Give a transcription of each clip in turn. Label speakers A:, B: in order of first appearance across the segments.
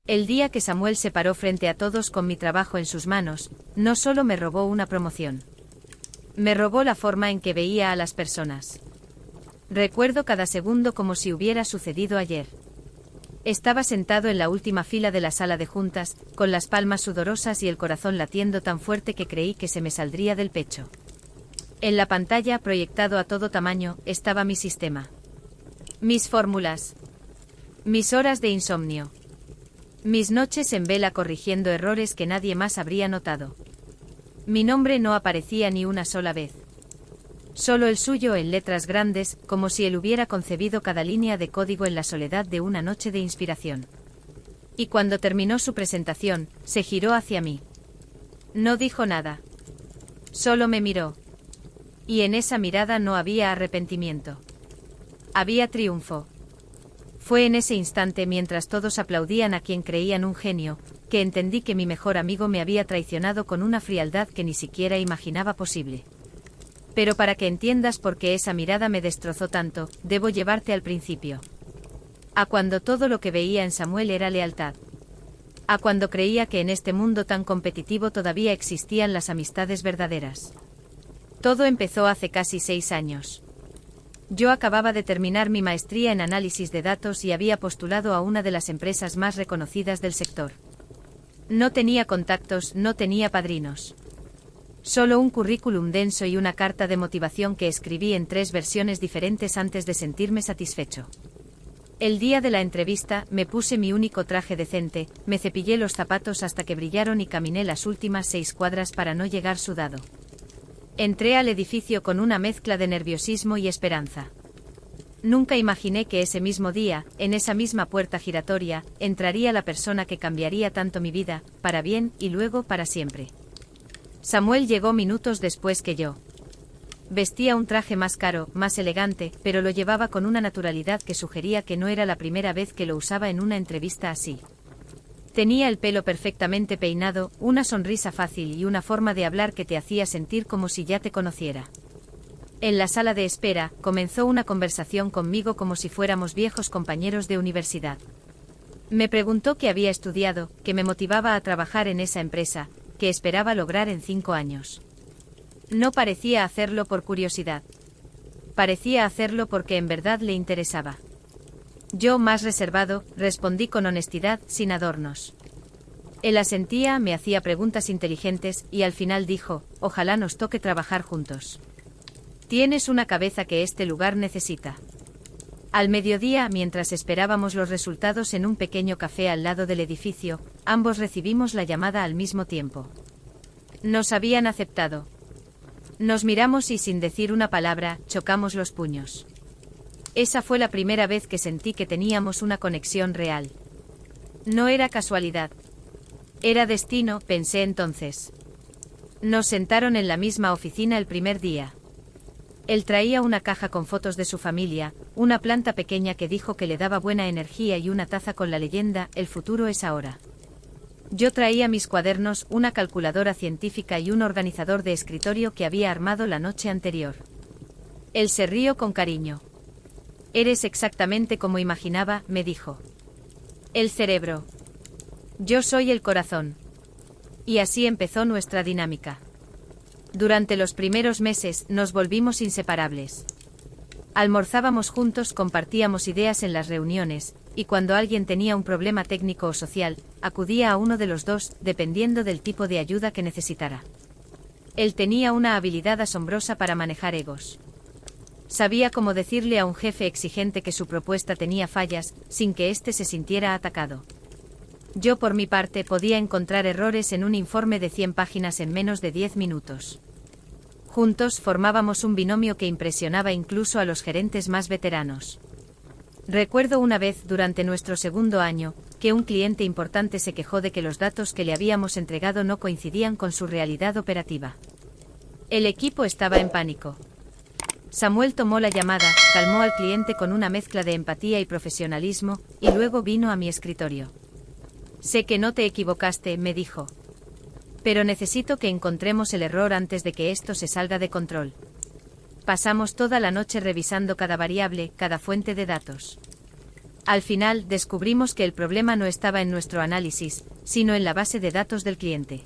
A: El día que Samuel se paró frente a todos con mi trabajo en sus manos, no solo me robó una promoción. Me robó la forma en que veía a las personas. Recuerdo cada segundo como si hubiera sucedido ayer. Estaba sentado en la última fila de la sala de juntas, con las palmas sudorosas y el corazón latiendo tan fuerte que creí que se me saldría del pecho. En la pantalla, proyectado a todo tamaño, estaba mi sistema. Mis fórmulas. Mis horas de insomnio. Mis noches en vela corrigiendo errores que nadie más habría notado. Mi nombre no aparecía ni una sola vez. Solo el suyo en letras grandes, como si él hubiera concebido cada línea de código en la soledad de una noche de inspiración. Y cuando terminó su presentación, se giró hacia mí. No dijo nada. Solo me miró. Y en esa mirada no había arrepentimiento. Había triunfo. Fue en ese instante, mientras todos aplaudían a quien creían un genio, que entendí que mi mejor amigo me había traicionado con una frialdad que ni siquiera imaginaba posible. Pero para que entiendas por qué esa mirada me destrozó tanto, debo llevarte al principio. A cuando todo lo que veía en Samuel era lealtad. A cuando creía que en este mundo tan competitivo todavía existían las amistades verdaderas. Todo empezó hace casi 6 años. Yo acababa de terminar mi maestría en análisis de datos y había postulado a una de las empresas más reconocidas del sector. No tenía contactos, no tenía padrinos. Solo un currículum denso y una carta de motivación que escribí en 3 versiones diferentes antes de sentirme satisfecho. El día de la entrevista, me puse mi único traje decente, me cepillé los zapatos hasta que brillaron y caminé las últimas 6 cuadras para no llegar sudado. Entré al edificio con una mezcla de nerviosismo y esperanza. Nunca imaginé que ese mismo día, en esa misma puerta giratoria, entraría la persona que cambiaría tanto mi vida, para bien y luego para siempre. Samuel llegó minutos después que yo. Vestía un traje más caro, más elegante, pero lo llevaba con una naturalidad que sugería que no era la primera vez que lo usaba en una entrevista así. Tenía el pelo perfectamente peinado, una sonrisa fácil y una forma de hablar que te hacía sentir como si ya te conociera. En la sala de espera, comenzó una conversación conmigo como si fuéramos viejos compañeros de universidad. Me preguntó qué había estudiado, qué me motivaba a trabajar en esa empresa, qué esperaba lograr en 5 años. No parecía hacerlo por curiosidad. Parecía hacerlo porque en verdad le interesaba. Yo, más reservado, respondí con honestidad, sin adornos. Él asentía, me hacía preguntas inteligentes, y al final dijo, ojalá nos toque trabajar juntos. Tienes una cabeza que este lugar necesita. Al mediodía, mientras esperábamos los resultados en un pequeño café al lado del edificio, ambos recibimos la llamada al mismo tiempo. Nos habían aceptado. Nos miramos y sin decir una palabra, chocamos los puños. Esa fue la primera vez que sentí que teníamos una conexión real. No era casualidad. Era destino, pensé entonces. Nos sentaron en la misma oficina el primer día. Él traía una caja con fotos de su familia, una planta pequeña que dijo que le daba buena energía y una taza con la leyenda, el futuro es ahora. Yo traía mis cuadernos, una calculadora científica y un organizador de escritorio que había armado la noche anterior. Él se rió con cariño. Eres exactamente como imaginaba, me dijo. El cerebro. Yo soy el corazón. Y así empezó nuestra dinámica. Durante los primeros meses nos volvimos inseparables. Almorzábamos juntos, compartíamos ideas en las reuniones, y cuando alguien tenía un problema técnico o social, acudía a uno de los dos, dependiendo del tipo de ayuda que necesitara. Él tenía una habilidad asombrosa para manejar egos. Sabía cómo decirle a un jefe exigente que su propuesta tenía fallas, sin que éste se sintiera atacado. Yo, por mi parte, podía encontrar errores en un informe de 100 páginas en menos de 10 minutos. Juntos formábamos un binomio que impresionaba incluso a los gerentes más veteranos. Recuerdo una vez, durante nuestro segundo año, que un cliente importante se quejó de que los datos que le habíamos entregado no coincidían con su realidad operativa. El equipo estaba en pánico. Samuel tomó la llamada, calmó al cliente con una mezcla de empatía y profesionalismo, y luego vino a mi escritorio. Sé que no te equivocaste, me dijo. Pero necesito que encontremos el error antes de que esto se salga de control. Pasamos toda la noche revisando cada variable, cada fuente de datos. Al final, descubrimos que el problema no estaba en nuestro análisis, sino en la base de datos del cliente.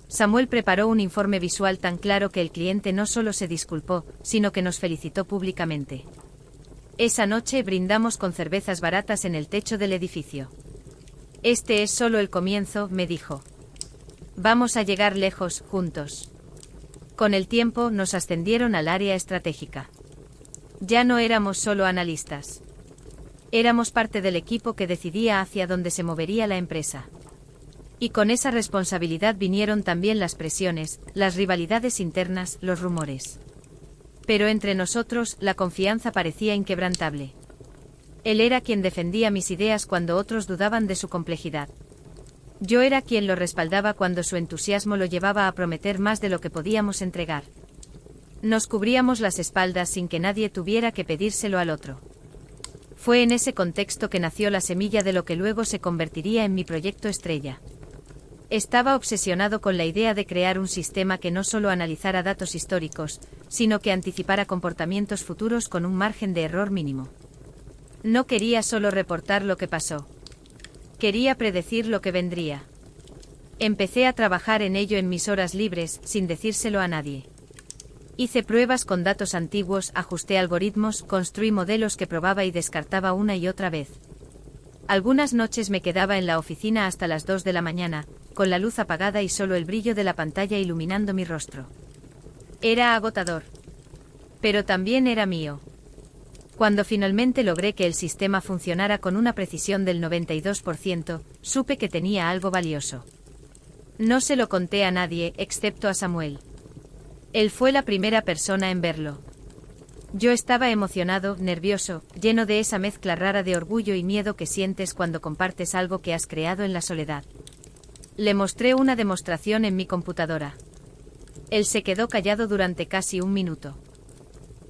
A: Samuel preparó un informe visual tan claro que el cliente no solo se disculpó, sino que nos felicitó públicamente. Esa noche brindamos con cervezas baratas en el techo del edificio. Este es solo el comienzo, me dijo. Vamos a llegar lejos, juntos. Con el tiempo nos ascendieron al área estratégica. Ya no éramos solo analistas. Éramos parte del equipo que decidía hacia dónde se movería la empresa. Y con esa responsabilidad vinieron también las presiones, las rivalidades internas, los rumores. Pero entre nosotros, la confianza parecía inquebrantable. Él era quien defendía mis ideas cuando otros dudaban de su complejidad. Yo era quien lo respaldaba cuando su entusiasmo lo llevaba a prometer más de lo que podíamos entregar. Nos cubríamos las espaldas sin que nadie tuviera que pedírselo al otro. Fue en ese contexto que nació la semilla de lo que luego se convertiría en mi proyecto estrella. Estaba obsesionado con la idea de crear un sistema que no solo analizara datos históricos, sino que anticipara comportamientos futuros con un margen de error mínimo. No quería solo reportar lo que pasó. Quería predecir lo que vendría. Empecé a trabajar en ello en mis horas libres, sin decírselo a nadie. Hice pruebas con datos antiguos, ajusté algoritmos, construí modelos que probaba y descartaba una y otra vez. Algunas noches me quedaba en la oficina hasta las 2 de la mañana, con la luz apagada y solo el brillo de la pantalla iluminando mi rostro. Era agotador. Pero también era mío. Cuando finalmente logré que el sistema funcionara con una precisión del 92%, supe que tenía algo valioso. No se lo conté a nadie, excepto a Samuel. Él fue la primera persona en verlo. Yo estaba emocionado, nervioso, lleno de esa mezcla rara de orgullo y miedo que sientes cuando compartes algo que has creado en la soledad. Le mostré una demostración en mi computadora. Él se quedó callado durante casi un minuto.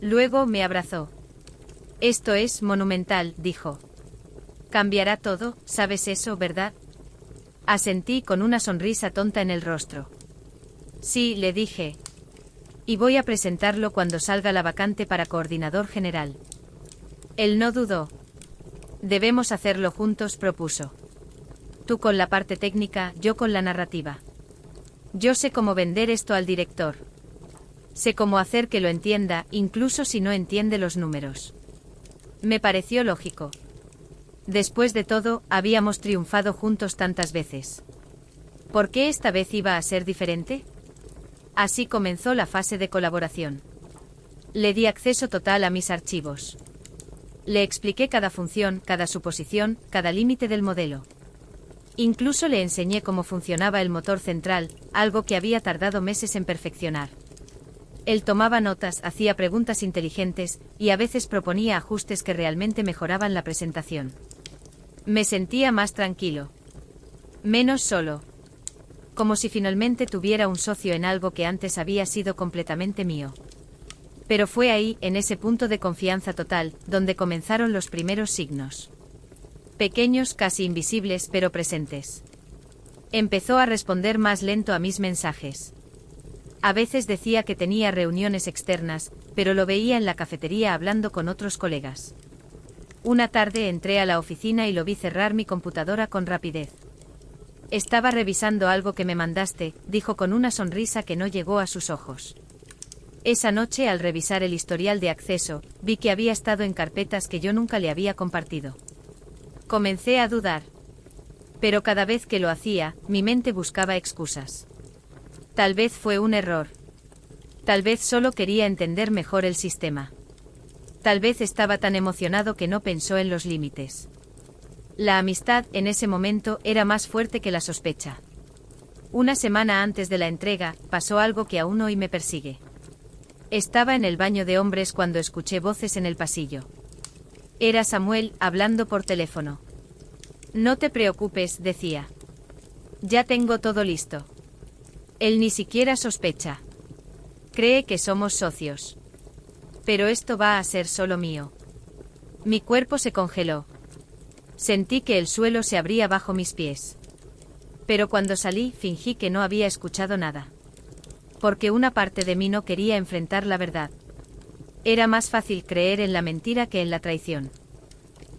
A: Luego me abrazó. Esto es monumental, dijo. Cambiará todo, ¿sabes eso, verdad? Asentí con una sonrisa tonta en el rostro. Sí, le dije. Y voy a presentarlo cuando salga la vacante para coordinador general. Él no dudó. Debemos hacerlo juntos, propuso. Tú con la parte técnica, yo con la narrativa. Yo sé cómo vender esto al director. Sé cómo hacer que lo entienda, incluso si no entiende los números. Me pareció lógico. Después de todo, habíamos triunfado juntos tantas veces. ¿Por qué esta vez iba a ser diferente? Así comenzó la fase de colaboración. Le di acceso total a mis archivos. Le expliqué cada función, cada suposición, cada límite del modelo. Incluso le enseñé cómo funcionaba el motor central, algo que había tardado meses en perfeccionar. Él tomaba notas, hacía preguntas inteligentes, y a veces proponía ajustes que realmente mejoraban la presentación. Me sentía más tranquilo. Menos solo. Como si finalmente tuviera un socio en algo que antes había sido completamente mío. Pero fue ahí, en ese punto de confianza total, donde comenzaron los primeros signos. Pequeños, casi invisibles, pero presentes. Empezó a responder más lento a mis mensajes. A veces decía que tenía reuniones externas, pero lo veía en la cafetería hablando con otros colegas. Una tarde entré a la oficina y lo vi cerrar mi computadora con rapidez. Estaba revisando algo que me mandaste, dijo con una sonrisa que no llegó a sus ojos. Esa noche, al revisar el historial de acceso, vi que había estado en carpetas que yo nunca le había compartido. Comencé a dudar. Pero cada vez que lo hacía, mi mente buscaba excusas. Tal vez fue un error. Tal vez solo quería entender mejor el sistema. Tal vez estaba tan emocionado que no pensó en los límites. La amistad, en ese momento, era más fuerte que la sospecha. Una semana antes de la entrega, pasó algo que aún hoy me persigue. Estaba en el baño de hombres cuando escuché voces en el pasillo. Era Samuel, hablando por teléfono. No te preocupes, decía. Ya tengo todo listo. Él ni siquiera sospecha. Cree que somos socios. Pero esto va a ser solo mío. Mi cuerpo se congeló. Sentí que el suelo se abría bajo mis pies. Pero cuando salí, fingí que no había escuchado nada. Porque una parte de mí no quería enfrentar la verdad. Era más fácil creer en la mentira que en la traición.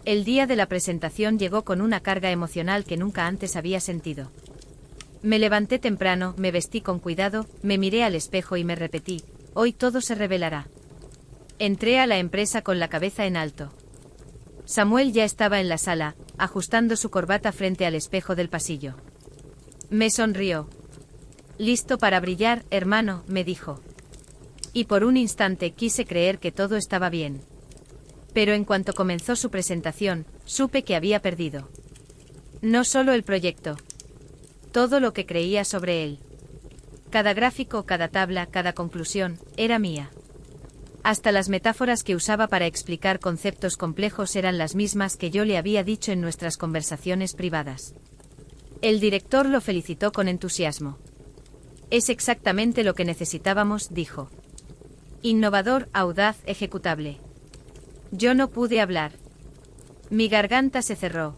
A: El día de la presentación llegó con una carga emocional que nunca antes había sentido. Me levanté temprano, me vestí con cuidado, me miré al espejo y me repetí, hoy todo se revelará. Entré a la empresa con la cabeza en alto. Samuel ya estaba en la sala, ajustando su corbata frente al espejo del pasillo. Me sonrió. «Listo para brillar, hermano», me dijo. Y por un instante quise creer que todo estaba bien. Pero en cuanto comenzó su presentación, supe que había perdido. No solo el proyecto. Todo lo que creía sobre él. Cada gráfico, cada tabla, cada conclusión, era mía. Hasta las metáforas que usaba para explicar conceptos complejos eran las mismas que yo le había dicho en nuestras conversaciones privadas. El director lo felicitó con entusiasmo. «Es exactamente lo que necesitábamos», dijo. «Innovador, audaz, ejecutable». Yo no pude hablar. Mi garganta se cerró.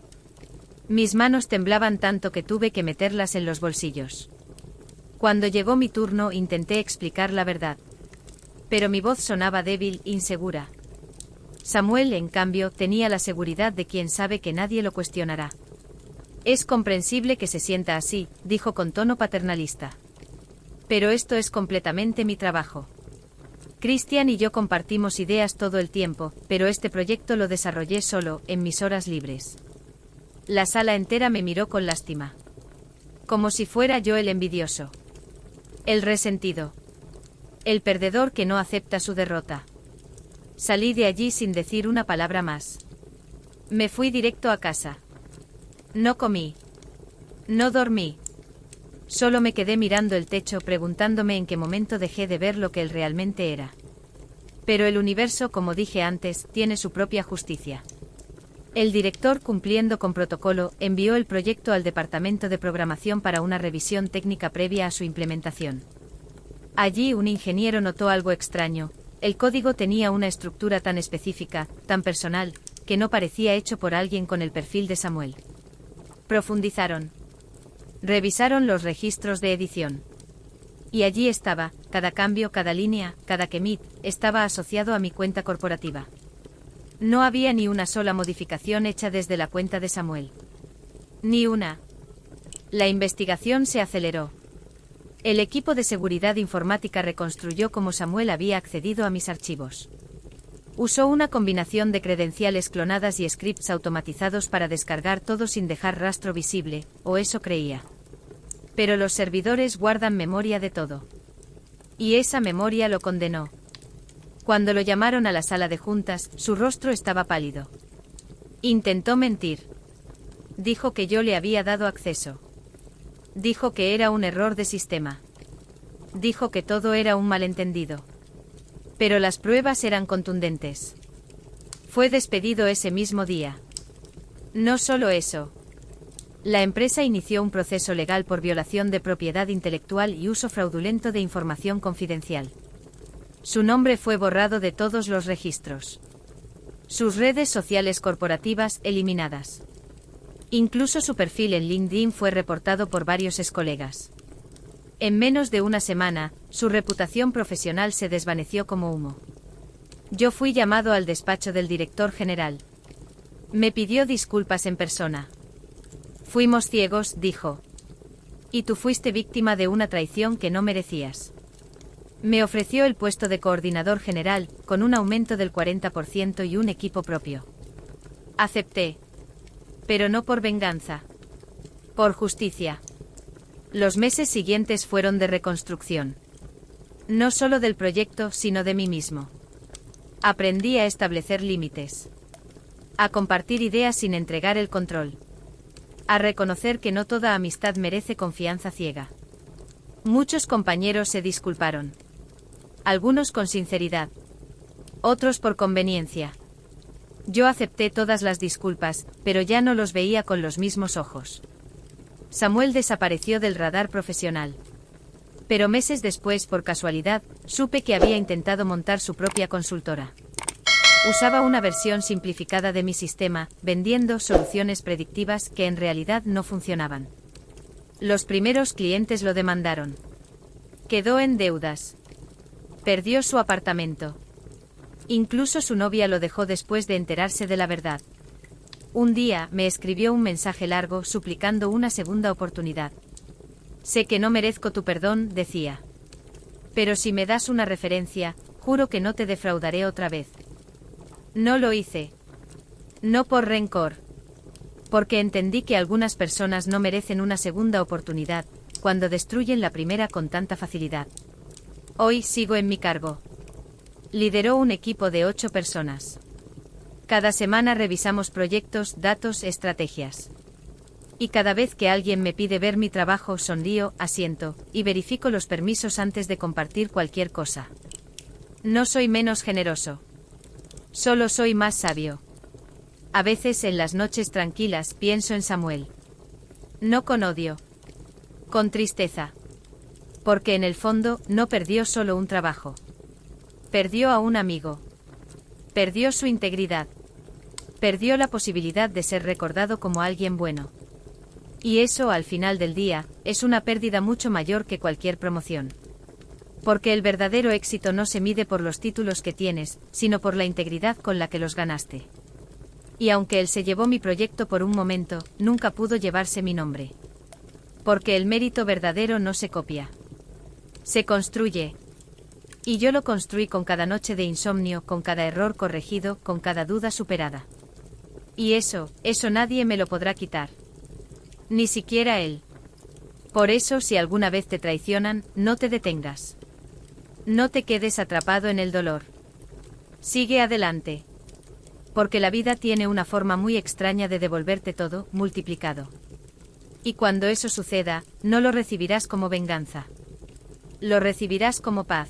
A: Mis manos temblaban tanto que tuve que meterlas en los bolsillos. Cuando llegó mi turno intenté explicar la verdad. Pero mi voz sonaba débil, insegura. Samuel, en cambio, tenía la seguridad de quien sabe que nadie lo cuestionará. «Es comprensible que se sienta así», dijo con tono paternalista. «Pero esto es completamente mi trabajo. Christian y yo compartimos ideas todo el tiempo, pero este proyecto lo desarrollé solo, en mis horas libres». La sala entera me miró con lástima. Como si fuera yo el envidioso. El resentido. El perdedor que no acepta su derrota. Salí de allí sin decir una palabra más. Me fui directo a casa. No comí. No dormí. Solo me quedé mirando el techo preguntándome en qué momento dejé de ver lo que él realmente era. Pero el universo, como dije antes, tiene su propia justicia. El director, cumpliendo con protocolo, envió el proyecto al departamento de programación para una revisión técnica previa a su implementación. Allí un ingeniero notó algo extraño. El código tenía una estructura tan específica, tan personal, que no parecía hecho por alguien con el perfil de Samuel. Profundizaron. Revisaron los registros de edición. Y allí estaba, cada cambio, cada línea, cada commit, estaba asociado a mi cuenta corporativa. No había ni una sola modificación hecha desde la cuenta de Samuel. Ni una. La investigación se aceleró. El equipo de seguridad informática reconstruyó cómo Samuel había accedido a mis archivos. Usó una combinación de credenciales clonadas y scripts automatizados para descargar todo sin dejar rastro visible, o eso creía. Pero los servidores guardan memoria de todo. Y esa memoria lo condenó. Cuando lo llamaron a la sala de juntas, su rostro estaba pálido. Intentó mentir. Dijo que yo le había dado acceso. Dijo que era un error de sistema. Dijo que todo era un malentendido. Pero las pruebas eran contundentes. Fue despedido ese mismo día. No solo eso. La empresa inició un proceso legal por violación de propiedad intelectual y uso fraudulento de información confidencial. Su nombre fue borrado de todos los registros. Sus redes sociales corporativas eliminadas. Incluso su perfil en LinkedIn fue reportado por varios excolegas. En menos de una semana, su reputación profesional se desvaneció como humo. Yo fui llamado al despacho del director general. Me pidió disculpas en persona. Fuimos ciegos, dijo. Y tú fuiste víctima de una traición que no merecías. Me ofreció el puesto de coordinador general, con un aumento del 40% y un equipo propio. Acepté. Pero no por venganza. Por justicia. Los meses siguientes fueron de reconstrucción. No solo del proyecto, sino de mí mismo. Aprendí a establecer límites. A compartir ideas sin entregar el control. A reconocer que no toda amistad merece confianza ciega. Muchos compañeros se disculparon. Algunos con sinceridad. Otros por conveniencia. Yo acepté todas las disculpas, pero ya no los veía con los mismos ojos. Samuel desapareció del radar profesional. Pero meses después, por casualidad, supe que había intentado montar su propia consultora. Usaba una versión simplificada de mi sistema, vendiendo soluciones predictivas que en realidad no funcionaban. Los primeros clientes lo demandaron. Quedó en deudas. Perdió su apartamento. Incluso su novia lo dejó después de enterarse de la verdad. Un día, me escribió un mensaje largo suplicando una segunda oportunidad. Sé que no merezco tu perdón, decía. Pero si me das una referencia, juro que no te defraudaré otra vez. No lo hice. No por rencor. Porque entendí que algunas personas no merecen una segunda oportunidad, cuando destruyen la primera con tanta facilidad. Hoy sigo en mi cargo. Lideró un equipo de 8 personas. Cada semana revisamos proyectos, datos, estrategias. Y cada vez que alguien me pide ver mi trabajo, sonrío, asiento, y verifico los permisos antes de compartir cualquier cosa. No soy menos generoso. Solo soy más sabio. A veces en las noches tranquilas pienso en Samuel. No con odio. Con tristeza. Porque en el fondo, no perdió solo un trabajo. Perdió a un amigo. Perdió su integridad. Perdió la posibilidad de ser recordado como alguien bueno. Y eso, al final del día, es una pérdida mucho mayor que cualquier promoción. Porque el verdadero éxito no se mide por los títulos que tienes, sino por la integridad con la que los ganaste. Y aunque él se llevó mi proyecto por un momento, nunca pudo llevarse mi nombre. Porque el mérito verdadero no se copia. Se construye. Y yo lo construí con cada noche de insomnio, con cada error corregido, con cada duda superada. Y eso nadie me lo podrá quitar. Ni siquiera él. Por eso, si alguna vez te traicionan, no te detengas. No te quedes atrapado en el dolor. Sigue adelante. Porque la vida tiene una forma muy extraña de devolverte todo, multiplicado. Y cuando eso suceda, no lo recibirás como venganza. Lo recibirás como paz.